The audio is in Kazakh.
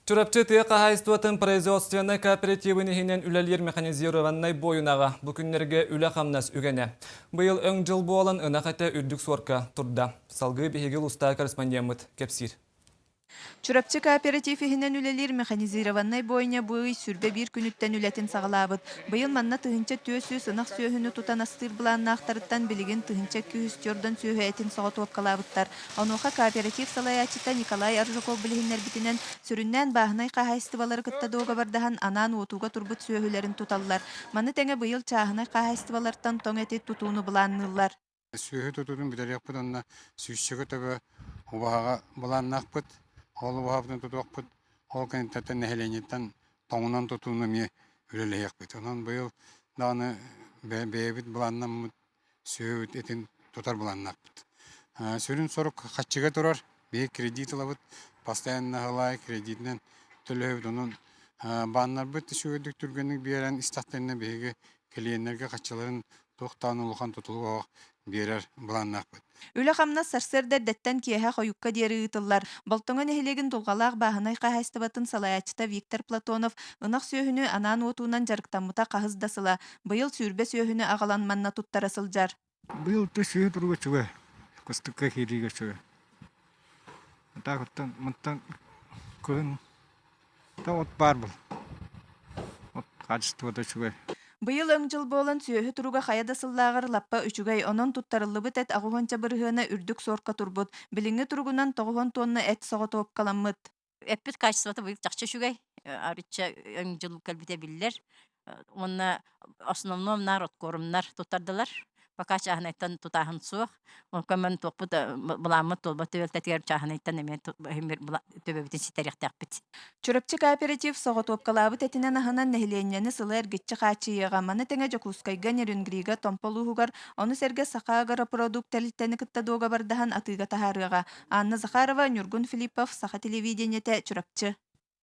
Чурапчы тыяқа хайстуатын производственный кооперативыны хинен үлелер механизированной бойынаға бүкінлерге үлі қамнас үгене. Бұйыл өң жыл болан ынақата үрдік сорка тұрда. Салғы бігігіл ұста корреспондент кепсир. Чурапчы кооператив ихинен үлелер механизированный бойня буй сүрбе bir күнүттен үлетин сағалабыт. Быйыл манна тыгынча төсүс ынақ сөйхіні тутан астыр бұланна ақтарыттан білігін тыгынча күйіс жордан сөйхі әтін соғыт опқалабыттар. Онуға кооператив салаячыта Николай Аржуков білігінер бітінен сүріннен бағынай қағайстывалары кытта доға бардаған анан отуға турбут сөйхілерін туталлар. Маны тәңе быйыл чағынай қағайстывалардан тоң әтет тутуыны бұланнылар. Сөйхі тутудың бүдәрек бұд, онына сүйшігі төбі ұбаға бұланнақ бұд. Ол бұхабытын тұтуақ бұд, ол кәнеттен нәхеленеттен тоңынан тұтуыны ме үлелейек бұд. Онан бұйыл дағыны бәйбіт бұланнан мұд, сөйбіт етін тұтар бұланнақ бұд. Сөрін сорық қатшыға тұрар, бей кредит ала бұд, постоянно ғылай кредитінен түлі өбід. Онын бағынар бұд, сөйдік түргенің берен істақтарына бейгі келиенлерге қатшыларын тоқтауын ұлған тұтылуға берер бұланнақ бұд. Үлі қамна сарсырдар дәттен киеға қойыққа дері ұтылар. Болтоңын әхелеген тұлғалақ бағынай қағайстыбатын салаячыта Виктор Платонов ынақ сөйхіні анан отуынан жарықтамыта қағыздасыла. Бұйыл сүрбе сөйхіні ағаланманна тұттарасыл жар. Бұйыл ты сөйі тұруға чуға, күстікке хериге чуға. Тағыттан, мұнттан көң, та от бар бұл. От қачыстывада чуға. Быйыл өң жыл болан сөйхі тұруға қаядасыллағыр лаппа үшігай онын тұттарылы бұт әт ағуғанча бірғына үрдік сорқа тұрбыт. Біліңі тұруғынан 9 тонна әт соға топ каламмыт. Эппит качеството быйыл жақсы шүгей. Арыча өң жыл кәлбіте білдер. Онна основном народ корымнар тұттардылар. Пока чахнайттан тұтағын суық. Он көмін тоқпыт бұламыт толба төбел тәтігер чахнайттан әмен төбебітін ситеректәк бит. Чурапчы кооператив соға топ калабыт әтінен ағынан нәхіленияны сылы әргетчі қачыйыға. Маны тәңе жокускайға нерінгриға томполуғығар, оны сәрге сақағыра продукт тәліттәні кытта доға бардахан атыға тахарыға. Анна Захарова, Нюргун Филиппов, Саха телевидениеті, Чурапчы.